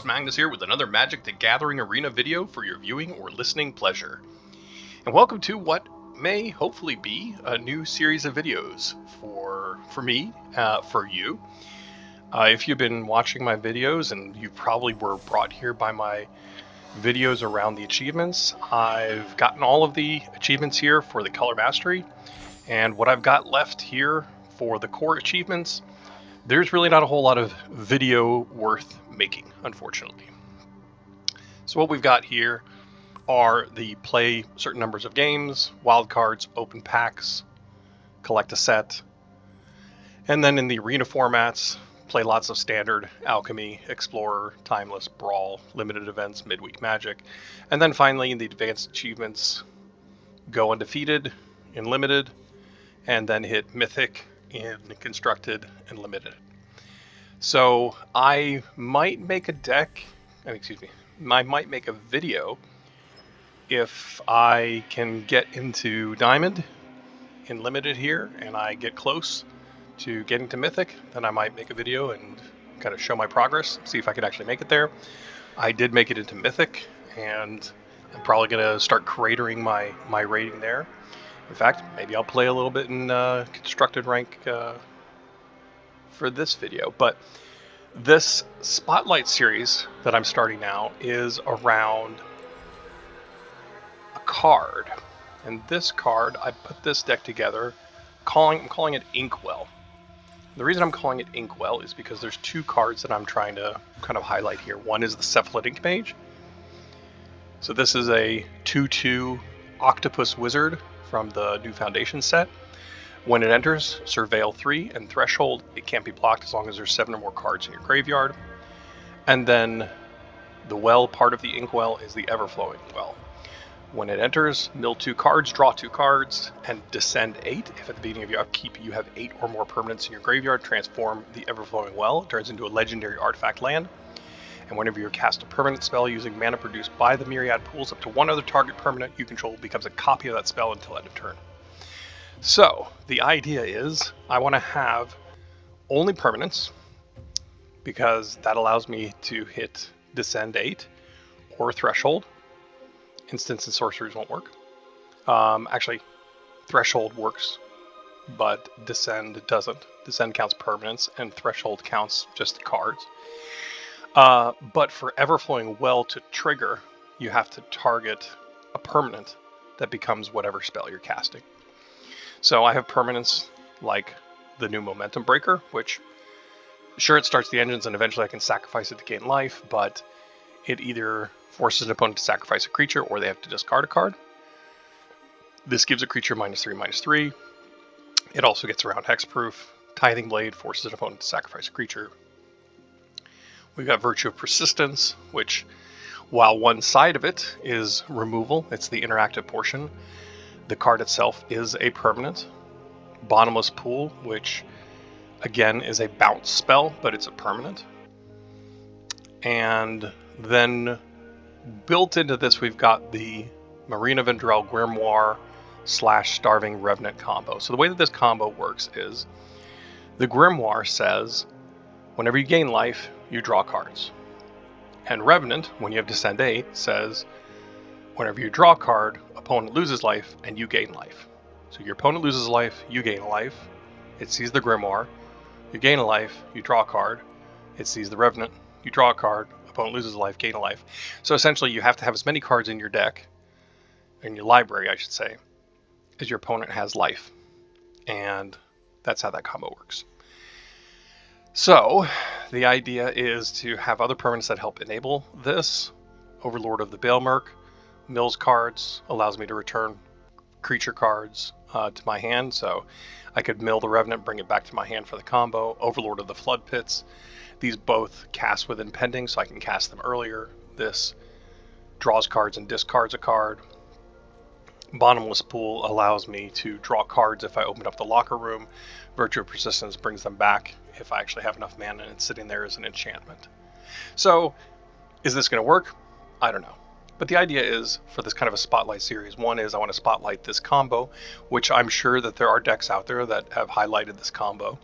Magnus here with another Magic the Gathering Arena video for your viewing or listening pleasure. And welcome to what may hopefully be a new series of videos for me, for you. If you've been watching my videos, and you probably were brought here by my videos around the achievements, I've gotten all of the achievements here for the Color Mastery, and what I've got left here for the core achievements, there's really not a whole lot of video worth making, unfortunately. So what we've got here are the play certain numbers of games, wildcards, open packs, collect a set, and then in the arena formats, play lots of standard, alchemy, explorer, timeless, brawl, limited events, midweek magic, and then finally in the advanced achievements, go undefeated in limited, and then hit mythic in constructed and limited. So I might make a I might make a video if I can get into diamond in limited here and I get close to getting to mythic, then I might make a video and kind of show my progress, see if I could actually make it there. I did make it into mythic, and I'm probably going to start cratering my rating there. In fact, maybe I'll play a little bit in constructed rank for this video. But this spotlight series that I'm starting now is around a card. And this card, I put this deck together, I'm calling it Inkwell. The reason I'm calling it Inkwell is because there's two cards that I'm trying to kind of highlight here. One is the Cephalid Ink Mage. So this is a 2/2 Octopus Wizard from the new Foundation set. When it enters, Surveil 3 and Threshold. It can't be blocked as long as there's 7 or more cards in your graveyard. And then the well part of the Inkwell is the Everflowing well. When it enters, mill 2 cards, draw 2 cards, and descend 8. If at the beginning of your upkeep you have 8 or more permanents in your graveyard, transform the Everflowing well. It turns into a legendary artifact land. And whenever you cast a permanent spell using mana produced by the Myriad pools, up to one other target permanent you control becomes a copy of that spell until end of turn. So, the idea is, I want to have only permanents, because that allows me to hit Descend 8 or Threshold. Instants and sorceries won't work. Actually, Threshold works, but Descend doesn't. Descend counts permanents, and Threshold counts just the cards. But for Everflowing Well to trigger, you have to target a permanent that becomes whatever spell you're casting. So I have permanents like the new Momentum Breaker, which, sure, it starts the engines and eventually I can sacrifice it to gain life, but it either forces an opponent to sacrifice a creature or they have to discard a card. This gives a creature -3/-3. It also gets around hexproof. Tithing Blade forces an opponent to sacrifice a creature. We've got Virtue of Persistence, which, while one side of it is removal, it's the interactive portion, the card itself is a permanent. Bottomless Pool, which, again, is a bounce spell, but it's a permanent. And then, built into this, we've got the Marina Vendrell Grimoire / Starving Revenant combo. So the way that this combo works is, the Grimoire says, whenever you gain life, you draw cards. And Revenant, when you have Descend 8, says, whenever you draw a card, opponent loses life, and you gain life. So your opponent loses life, you gain a life. It sees the Grimoire. You gain a life, you draw a card. It sees the Revenant. You draw a card, opponent loses a life, gain a life. So essentially you have to have as many cards in your deck, in your library I should say, as your opponent has life. And that's how that combo works. So, the idea is to have other permanents that help enable this. Overlord of the Baelmerk mills cards, allows me to return creature cards to my hand, so I could mill the Revenant, bring it back to my hand for the combo. Overlord of the Flood Pits, these both cast with impending, so I can cast them earlier. This draws cards and discards a card. Bottomless Pool allows me to draw cards if I open up the locker room. Virtue of Persistence brings them back if I actually have enough mana and it's sitting there as an enchantment. So, is this going to work? I don't know. But the idea is, for this kind of a spotlight series, one is I want to spotlight this combo, which I'm sure that there are decks out there that have highlighted this combo.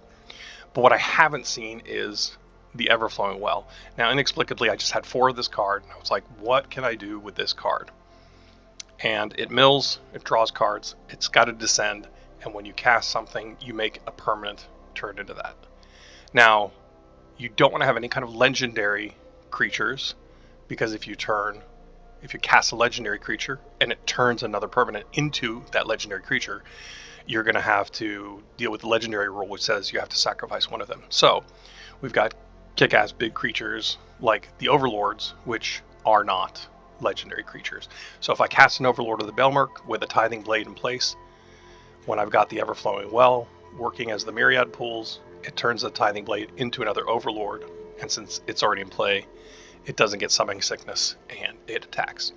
But what I haven't seen is the Everflowing Well. Now, inexplicably, I just had 4 of this card, and I was like, what can I do with this card? And it mills, it draws cards, it's got to descend, and when you cast something, you make a permanent turn into that. Now, you don't want to have any kind of legendary creatures, because if you cast a legendary creature and it turns another permanent into that legendary creature, you're going to have to deal with the legendary rule, which says you have to sacrifice one of them. So we've got kick-ass big creatures like the Overlords, which are not legendary creatures. So if I cast an Overlord of the Belmurk with a Tithing Blade in place, when I've got the Everflowing Well working as the Myriad pools, it turns the Tithing Blade into another Overlord, and since it's already in play, it doesn't get Summoning Sickness, and it attacks.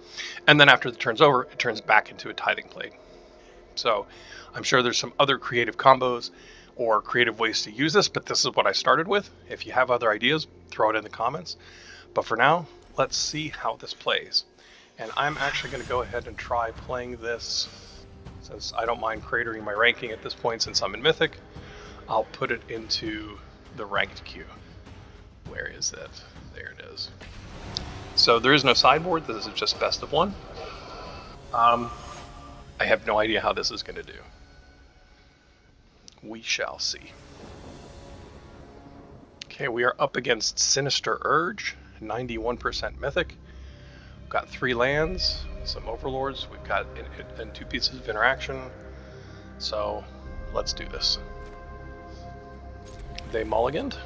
And then after the turn's over, it turns back into a Tithing Blade. So I'm sure there's some other creative combos or creative ways to use this, but this is what I started with. If you have other ideas, throw it in the comments. But for now, let's see how this plays. And I'm actually going to go ahead and try playing this, since I don't mind cratering my ranking at this point since I'm in Mythic. I'll put it into the ranked queue. Where is it? There it is. So there is no sideboard, this is just best of 1. I have no idea how this is going to do. We shall see. Okay, we are up against Sinister Urge, 91% Mythic. We've got 3 lands, some Overlords, we've got and 2 pieces of interaction. So let's do this. They mulliganed.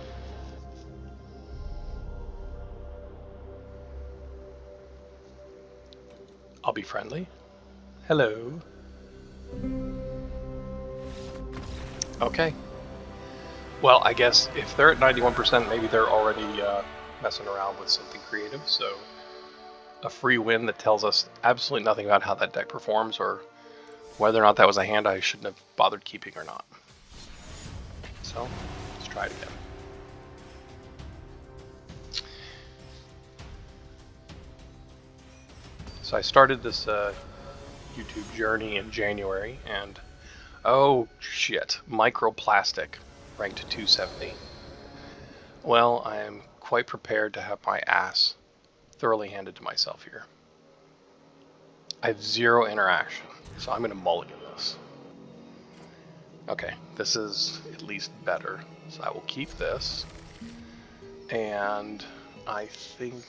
I'll be friendly. Hello. Okay. Well, I guess if they're at 91%, maybe they're already messing around with something creative, so a free win that tells us absolutely nothing about how that deck performs or whether or not that was a hand I shouldn't have bothered keeping or not. So, let's try it again. So I started this YouTube journey in January, and oh shit, microplastic ranked to 270. Well, I am quite prepared to have my ass thoroughly handed to myself here. I have 0 interaction, so I'm going to mulligan this. Okay, this is at least better, so I will keep this, and I think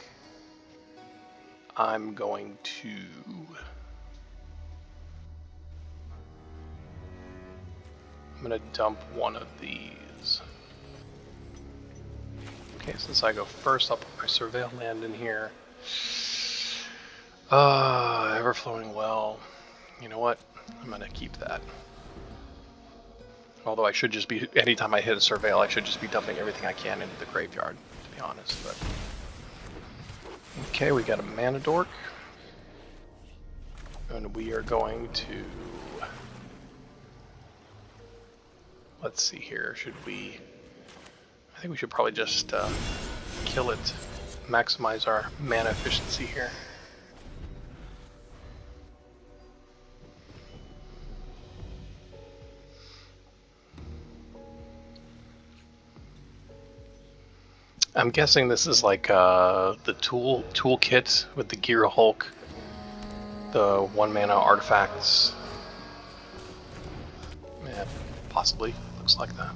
I'm going to dump one of these. Okay, since I go first, I'll put my Surveil land in here. Everflowing Well. You know what? I'm going to keep that. Although I should just be, anytime I hit a Surveil, I should just be dumping everything I can into the graveyard, to be honest. But okay, we got a Mana Dork. And we are going to... Let's see here, should we... I think we should probably just kill it, maximize our mana efficiency here. I'm guessing this is like the toolkit with the Gear Hulk, the 1 mana artifacts. Yeah, possibly. Looks like that.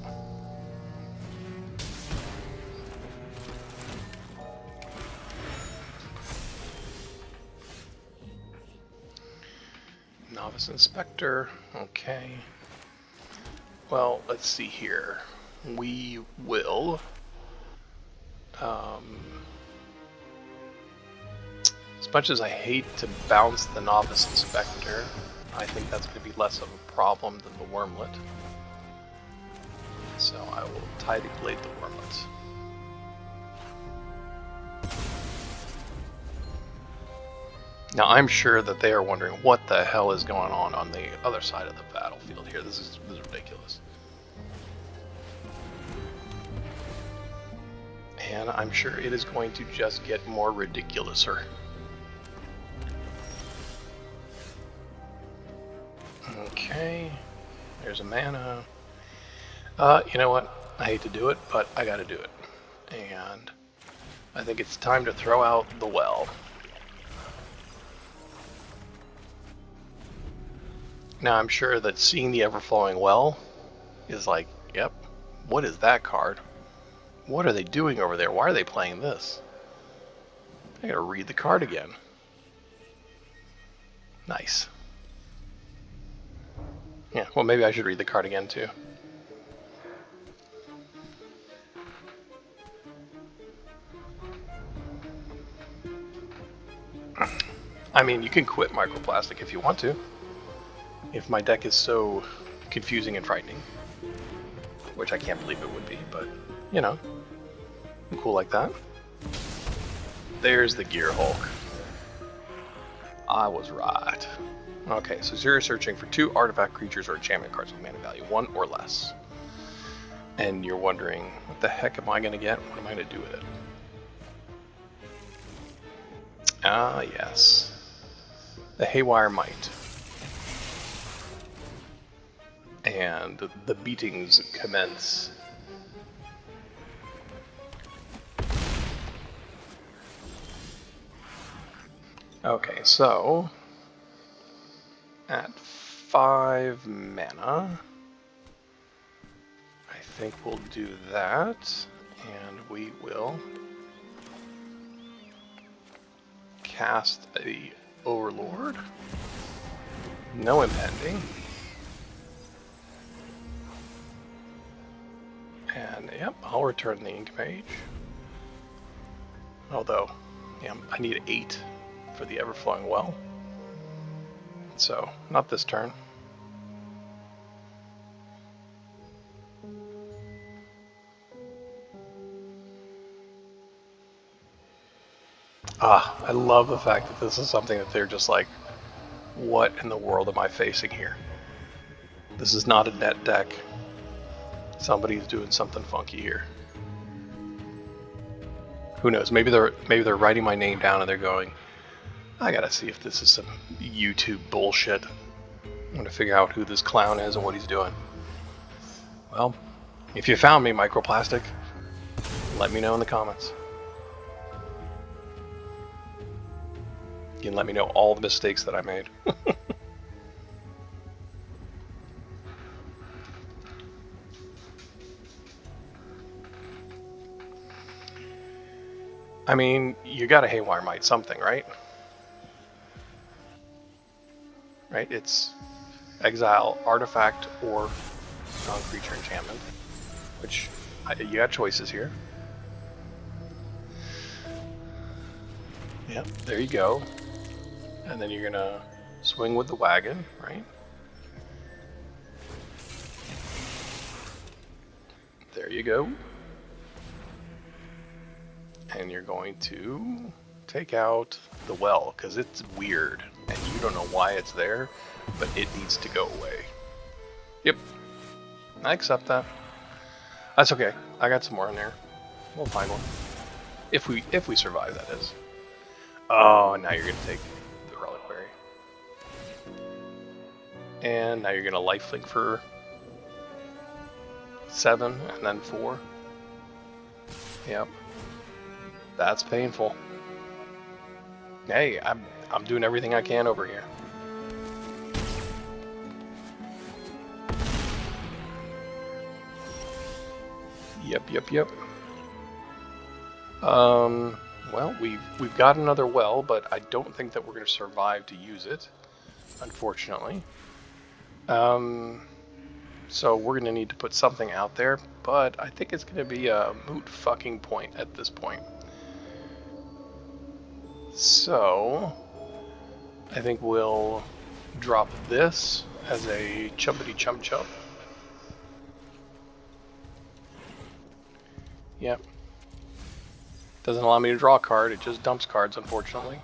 Novice Inspector. Okay. Well, let's see here. We will... as much as I hate to bounce the Novice Inspector, I think that's going to be less of a problem than the Wormlet. So I will Tithing Blade the Wormlet. Now I'm sure that they are wondering what the hell is going on the other side of the battlefield here. This is ridiculous. And I'm sure it is going to just get more ridiculouser. Okay, there's a mana. You know what? I hate to do it, but I gotta do it. And I think it's time to throw out the well. Now I'm sure that seeing the Everflowing well is like, yep, what is that card? What are they doing over there? Why are they playing this? I gotta read the card again. Nice. Yeah, well, maybe I should read the card again too. I mean, you can quit Microplastic if you want to. If my deck is so confusing and frightening. Which I can't believe it would be, but, you know. I'm cool like that. There's the Gear Hulk. I was right. Okay, so you're searching for 2 artifact creatures or enchantment cards with mana value 1 or less. And you're wondering, what the heck am I going to get? What am I going to do with it? Ah, yes. The Haywire Might. And the beatings commence. Okay, so at 5 mana, I think we'll do that, and we will cast the Overlord. No impending. And yep, I'll return the ink page. Although, yeah, I need 8 for the Everflowing well. So, not this turn. Ah, I love the fact that this is something that they're just like, what in the world am I facing here? This is not a net deck. Somebody's doing something funky here. Who knows? Maybe they're writing my name down and they're going, I gotta see if this is some YouTube bullshit. I'm gonna figure out who this clown is and what he's doing. Well, if you found me, Microplastic, let me know in the comments. You can let me know all the mistakes that I made. I mean, you got a Haywire Might something, right? Right? It's exile, artifact, or non-creature enchantment. Which, you got choices here. Yep, there you go. And then you're gonna swing with the wagon, right? There you go. And you're going to take out the well, because it's weird, and you don't know why it's there, but it needs to go away. Yep, I accept that. That's okay. I got some more in there. We'll find one. If we survive, that is. Oh, now you're gonna take the Reliquary. And now you're gonna lifelink for 7 and then 4. Yep. That's painful. Hey, I'm doing everything I can over here. Yep. Well, we've got another well, but I don't think that we're going to survive to use it, unfortunately. So we're going to need to put something out there, but I think it's going to be a moot fucking point at this point. So, I think we'll drop this as a chumpity chump chump. Yep. Doesn't allow me to draw a card, it just dumps cards, unfortunately.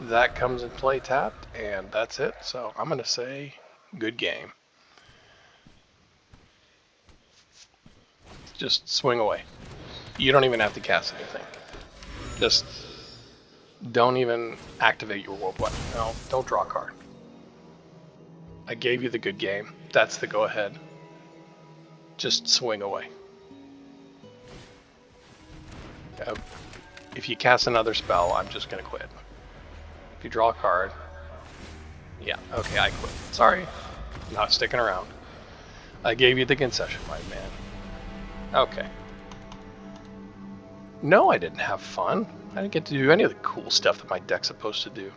That comes in play tapped, and that's it. So I'm going to say good game. Just swing away. You don't even have to cast anything. Just don't even activate your warp weapon. No, don't draw a card. I gave you the good game. That's the go ahead. Just swing away. If you cast another spell, I'm just gonna quit. If you draw a card, yeah, okay, I quit. Sorry, not sticking around. I gave you the concession, my man. Okay. No, I didn't have fun. I didn't get to do any of the cool stuff that my deck's supposed to do.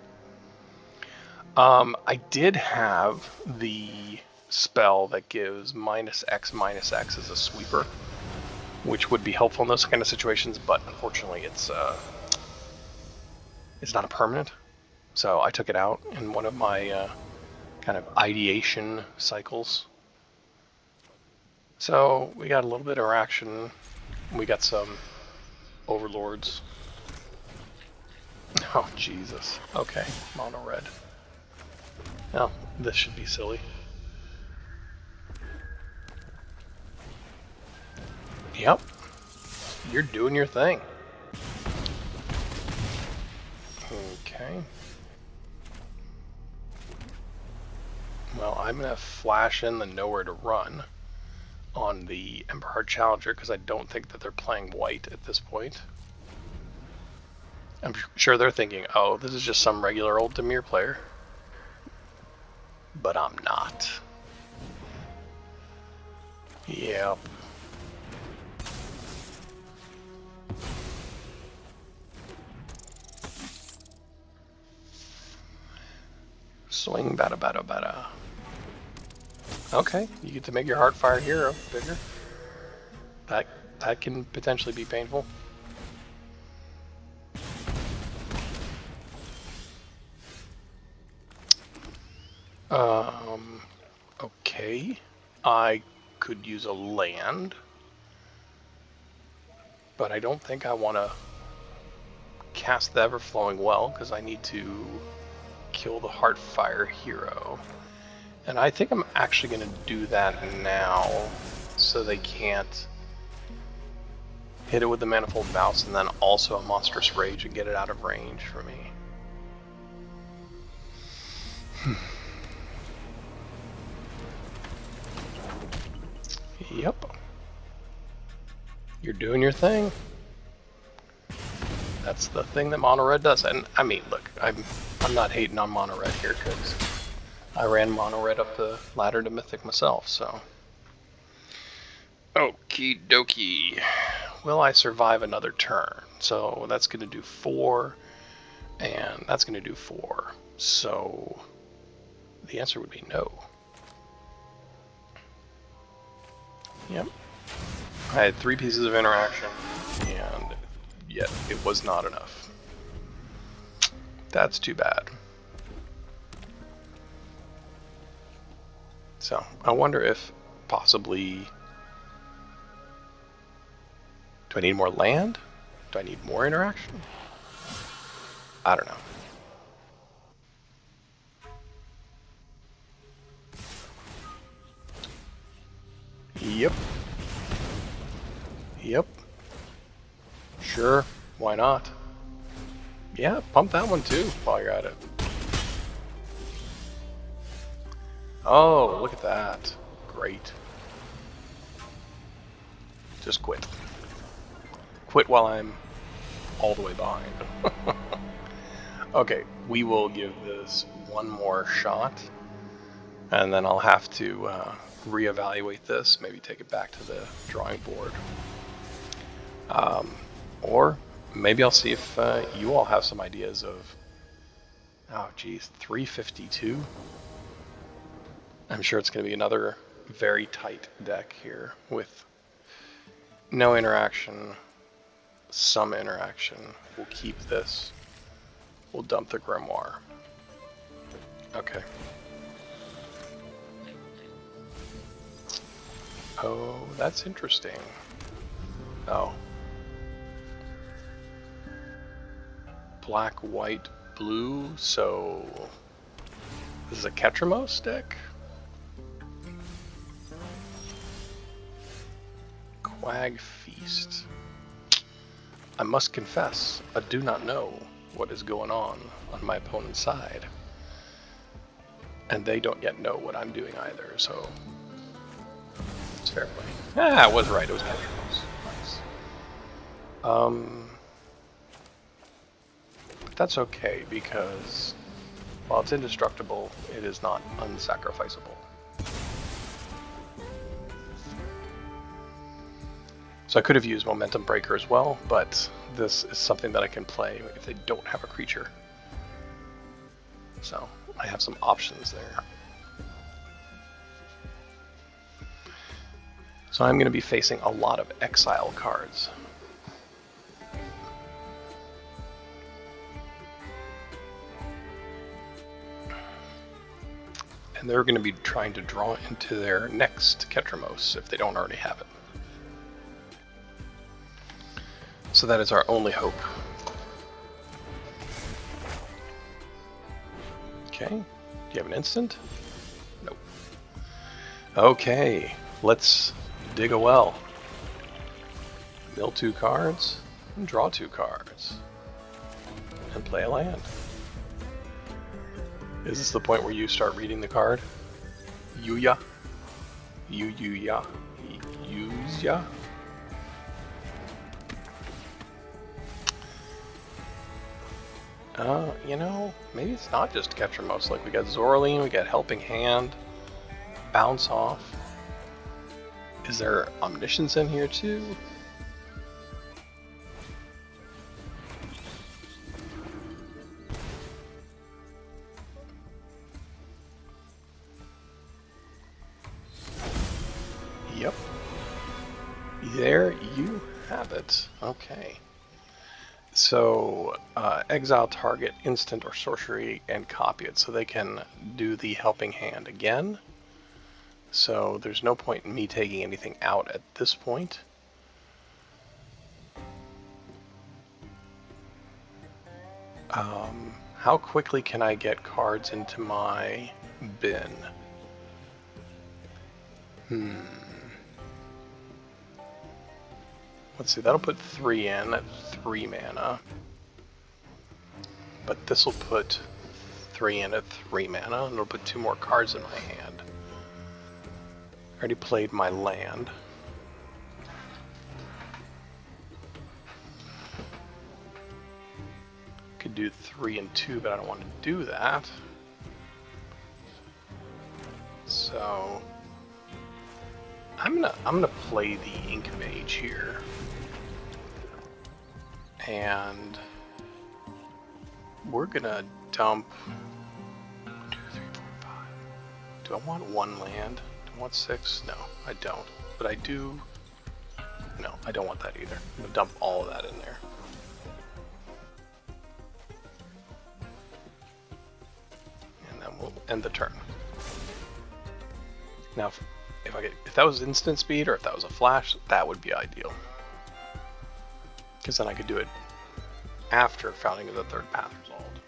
I did have the spell that gives -X as a sweeper, which would be helpful in those kind of situations, but unfortunately it's not a permanent. So I took it out in one of my kind of ideation cycles. So we got a little bit of interaction. We got some overlords. Oh, Jesus. Okay, mono red. Oh, this should be silly. Yep. You're doing your thing. Okay. Well, I'm going to flash in the Nowhere to Run on the Emberheart Challenger because I don't think that they're playing white at this point. I'm sure they're thinking, oh, this is just some regular old Dimir player. But I'm not. Yep. Swing, bada, bada, bada. Okay, you get to make your Heartfire hero bigger. That can potentially be painful. Okay. I could use a land, but I don't think I want to cast the Everflowing Well because I need to kill the Heartfire hero. And I think I'm actually going to do that now so they can't hit it with the Manifold Bounce and then also a Monstrous Rage and get it out of range for me. Yep. You're doing your thing. That's the thing that mono red does. And I mean, look, I'm not hating on mono red here because I ran mono red up the ladder to Mythic myself, so. Okie dokie. Will I survive another turn? So that's going to do 4, and that's going to do 4. So the answer would be no. Yep. I had 3 pieces of interaction, and yet it was not enough. That's too bad. So I wonder if possibly... Do I need more land? Do I need more interaction? I don't know. Yep. Yep. Sure, why not? Yeah, pump that one too while you're at it. Oh, look at that. Great. Just quit. Quit while I'm all the way behind. Okay, we will give this one more shot, and then I'll have to reevaluate this, maybe take it back to the drawing board. Or maybe I'll see if you all have some ideas of, oh geez, 352? I'm sure it's going to be another very tight deck here with no interaction, some interaction. We'll keep this. We'll dump the Grimoire. Okay. Oh, that's interesting. Oh. Black, white, blue, so this is a Ketramos deck? Quag Feast. I must confess, I do not know what is going on my opponent's side. And they don't yet know what I'm doing either, so it's fair play. Ah, I was right, it was Ketramos. Nice. But that's okay because while it's indestructible, it is not unsacrificable. So I could have used Momentum Breaker as well, but this is something that I can play if they don't have a creature. So I have some options there. So I'm going to be facing a lot of exile cards. And they're going to be trying to draw into their next Ketramos if they don't already have it. So that is our only hope. Okay, do you have an instant? Nope. Okay, let's dig a well. Mill 2 cards, and draw 2 cards, and play a land. Is this the point where you start reading the card? Yuya? Yuya? Yuya? You know, maybe it's not just Ketramos. Like, we got Zoraline, we got Helping Hand, Bounce Off. Is there Omniscience in here too? Yep. There you have it. Okay. So, exile target instant or sorcery and copy it so they can do the Helping Hand again. So there's no point in me taking anything out at this point. How quickly can I get cards into my bin? Let's see, that'll put 3 in at 3 mana. But this will put 3 in at 3 mana, and it'll put 2 more cards in my hand. I already played my land. Could do 3 and 2, but I don't want to do that. So I'm gonna play the Ink Mage here. And we're gonna dump 2, 3, 4, 5. Do I want 1 land? Do I want 6? No, I don't. But I do. No, I don't want that either. I'm gonna dump all of that in there. And then we'll end the turn. Now, if that was instant speed or if that was a flash, that would be ideal. Because then I could do it after Founding of the Third Path resolved.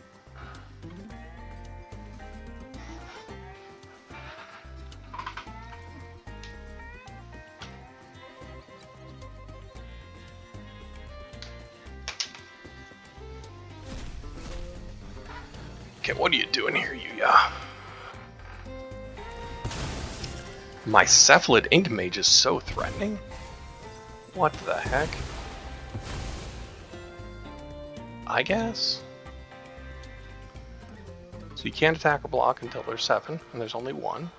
Okay, what are you doing here, Yuya? My Cephalid Ink Mage is so threatening. What the heck? I guess? So you can't attack or block until there's 7, and there's only 1.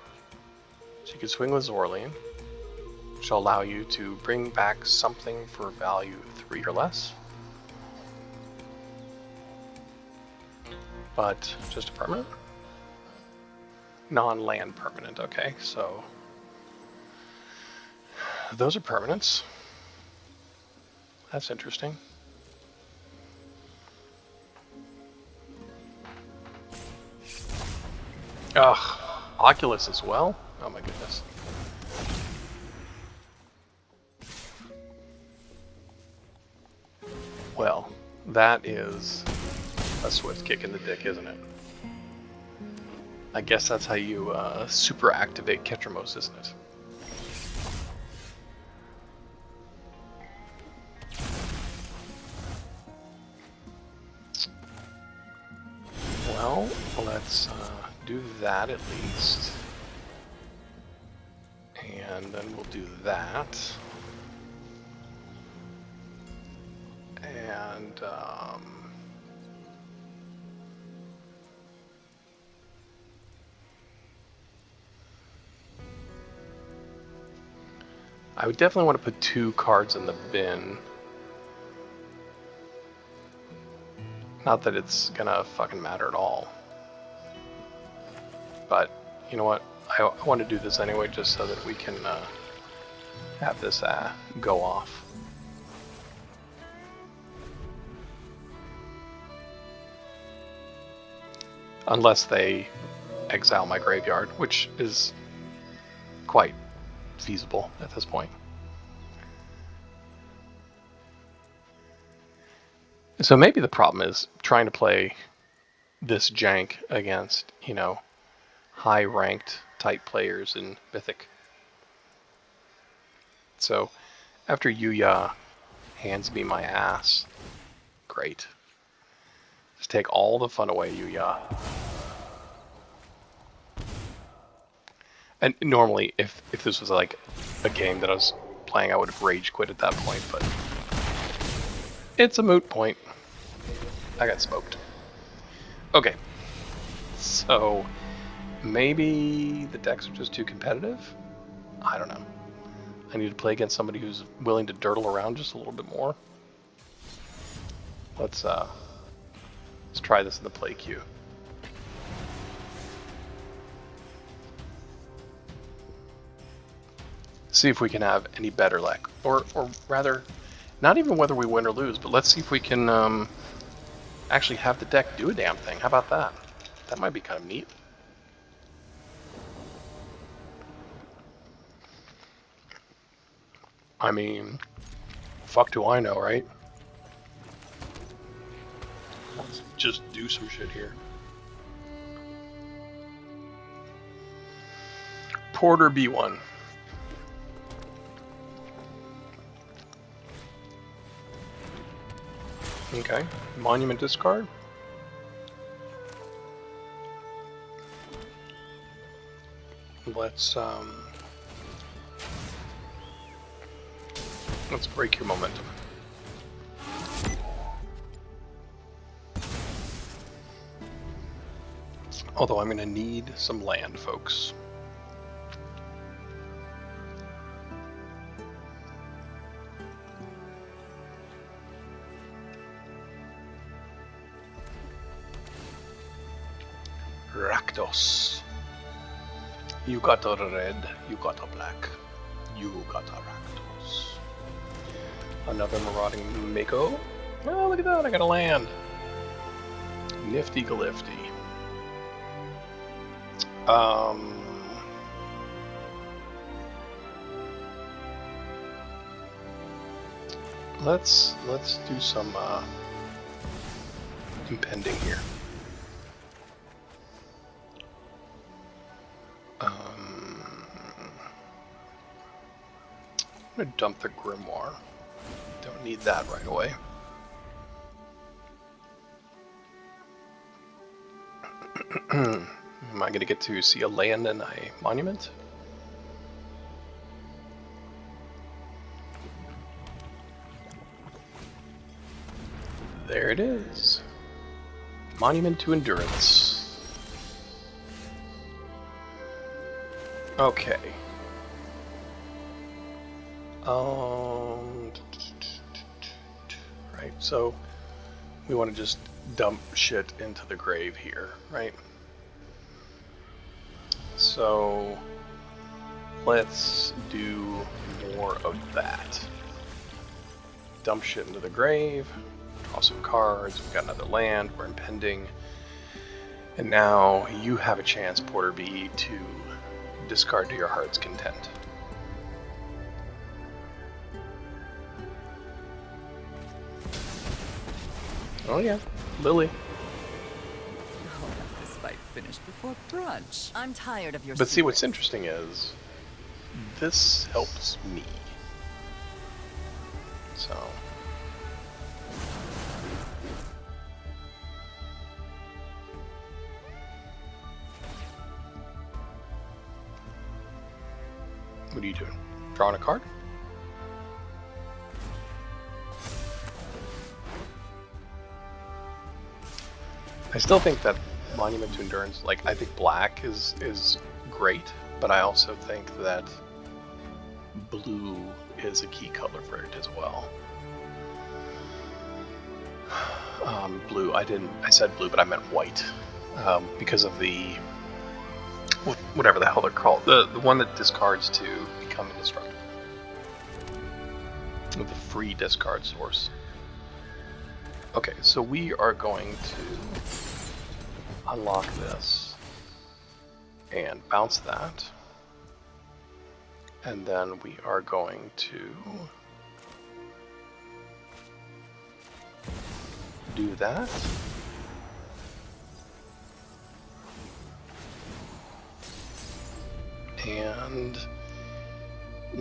So you can swing with Zoraline, which will allow you to bring back something for value 3 or less. But just a permanent? Non-land permanent, okay, so those are permanents. That's interesting. Ugh, Oculus as well? Oh my goodness. Well, that is a swift kick in the dick, isn't it? I guess that's how you super activate Ketramos, isn't it? Well, let's do that at least. And then we'll do that. And I would definitely want to put 2 cards in the bin. Not that it's gonna fucking matter at all. But, you know what? I want to do this anyway just so that we can have this go off. Unless they exile my graveyard, which is quite feasible at this point. So maybe the problem is trying to play this jank against, you know, high-ranked type players in Mythic. So after Yuya hands me my ass, great. Just take all the fun away, Yuya. And normally, if this was like a game that I was playing, I would have rage quit at that point, but it's a moot point. I got smoked. Okay, so maybe the decks are just too competitive? I don't know. I need to play against somebody who's willing to dirtle around just a little bit more. Let's try this in the play queue. See if we can have any better luck, or rather, not even whether we win or lose, but let's see if we can actually have the deck do a damn thing. How about that? That might be kind of neat. I mean, fuck do I know, right? Let's just do some shit here. Porter B1. Okay, monument discard. Let's break your momentum. Although I'm gonna need some land, folks. Rakdos. You got a red, you got a black, you got a Rakdos. Another marauding Mako. Oh, look at that, I got a land. Nifty Galifty. Let's do some impending here. I'm gonna dump the Grimoire. Don't need that right away. Am I gonna get to see a land and a monument? There it is. Monument to Endurance. Okay. Right, so we want to just dump shit into the grave here, right? So let's do more of that. Dump shit into the grave, draw some cards, we've got another land, we're impending. And now you have a chance, Porter B, to discard to your heart's content. Oh yeah, Lily. I'll have this fight finished before brunch. I'm tired of your But see, what's secrets. interesting is, this helps me. So. What are you doing? Drawing a card? I still think that Monument to Endurance, like, I think black is great, but I also think that blue is a key color for it as well. Blue, I said blue, but I meant white, because of the, whatever the hell they're called, the one that discards to become indestructible. The free discard source. Okay, so we are going to unlock this and bounce that, and then we are going to do that. And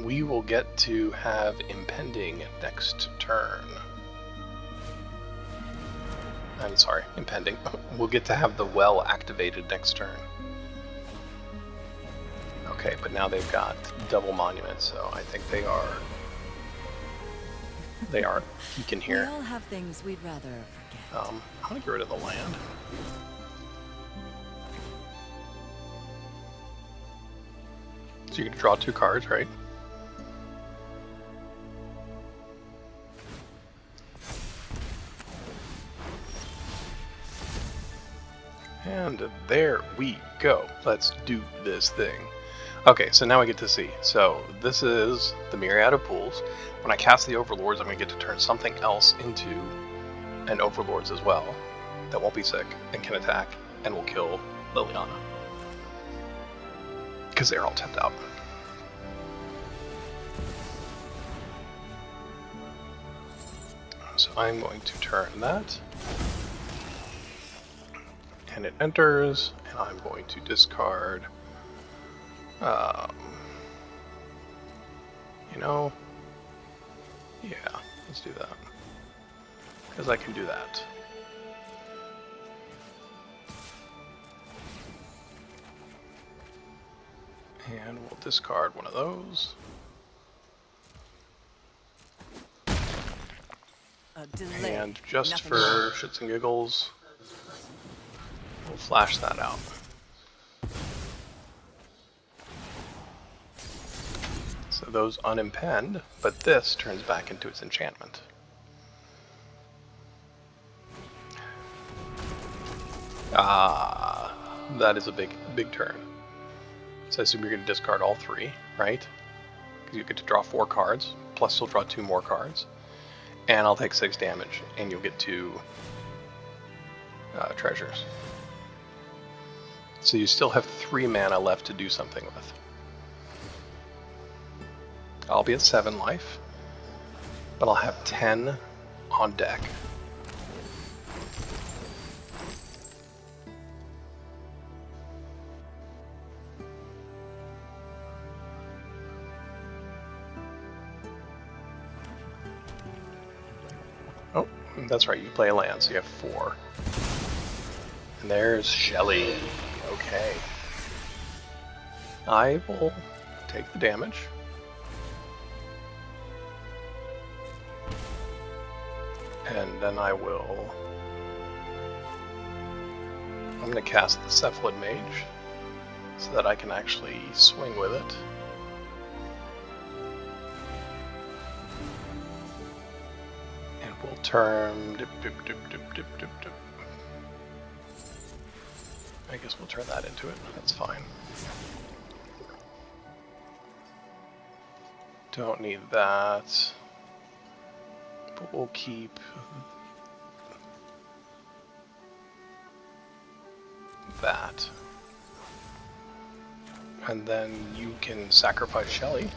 we will get to have impending next turn. I'm sorry, impending. We'll get to have the well activated next turn. Okay, but now they've got double monuments, so I think they are peeking here. We all have things we'd rather forget. I'm gonna get rid of the land. So you're gonna draw 2 cards, right? And there we go. Let's do this thing. Okay, so now we get to see. So this is the Myriad of Pools. When I cast the Overlords, I'm going to get to turn something else into an Overlords as well that won't be sick and can attack and will kill Liliana. Because they're all tapped out. So I'm going to turn that. And it enters, and I'm going to discard, you know, yeah, let's do that, because I can do that. And we'll discard one of those. And just for shits and giggles, we'll flash that out. So those unimpend, but this turns back into its enchantment. Ah, that is a big turn. So I assume you're going to discard all 3, right? Because you get to draw 4 cards, plus you'll draw 2 more cards. And I'll take 6 damage, and you'll get 2 treasures. So you still have 3 mana left to do something with. I'll be at 7 life, but I'll have 10 on deck. Oh, that's right, you play a land, so you have 4. And there's Shelly. Okay. I will take the damage. And then I'm going to cast the Cephalid Mage so that I can actually swing with it. And we'll turn... I guess we'll turn that into it. That's fine. Don't need that. But we'll keep that. And then you can sacrifice Shelly.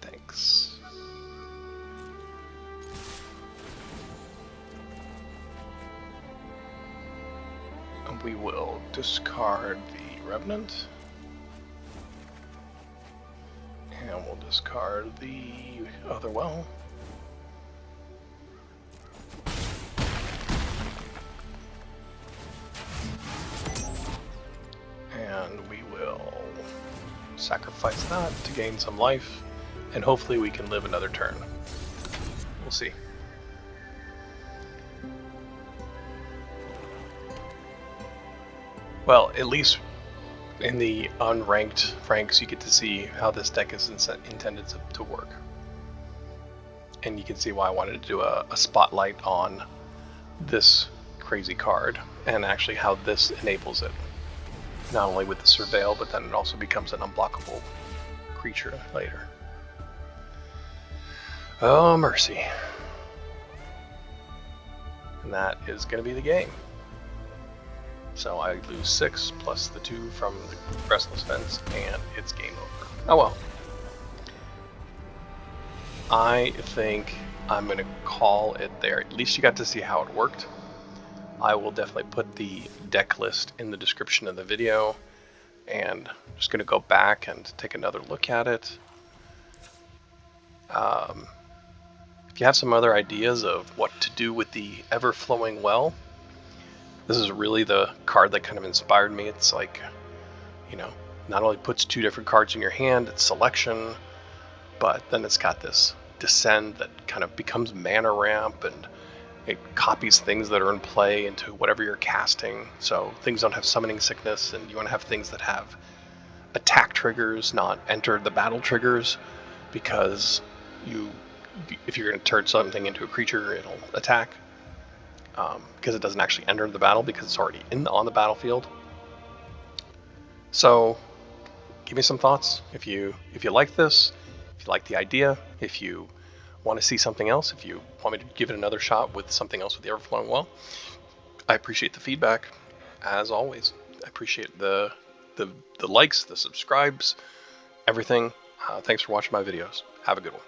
Thanks. And we will discard the Revenant. And we'll discard the other well. And we will sacrifice that to gain some life, and hopefully we can live another turn. see. Well, at least in the unranked ranks, you get to see how this deck is intended to work. And you can see why I wanted to do a spotlight on this crazy card, and actually how this enables it. Not only with the Surveil, but then it also becomes an unblockable creature later. Oh, mercy. And that is going to be the game. So I lose 6 plus the 2 from the Restless Fence, and it's game over. Oh well. I think I'm going to call it there. At least you got to see how it worked. I will definitely put the deck list in the description of the video, and I'm just going to go back and take another look at it. If you have some other ideas of what to do with the Everflowing Well, this is really the card that kind of inspired me. It's like, you know, not only puts 2 different cards in your hand, it's selection, but then it's got this descend that kind of becomes mana ramp, and it copies things that are in play into whatever you're casting. So things don't have summoning sickness, and you want to have things that have attack triggers, not enter the battle triggers, because if you're going to turn something into a creature, it'll attack. Because it doesn't actually enter the battle because it's already on the battlefield. So give me some thoughts if you like this, if you like the idea, if you want to see something else, if you want me to give it another shot with something else with the Everflowing Well. I appreciate the feedback, as always. I appreciate the likes, the subscribes, everything. Thanks for watching my videos. Have a good one.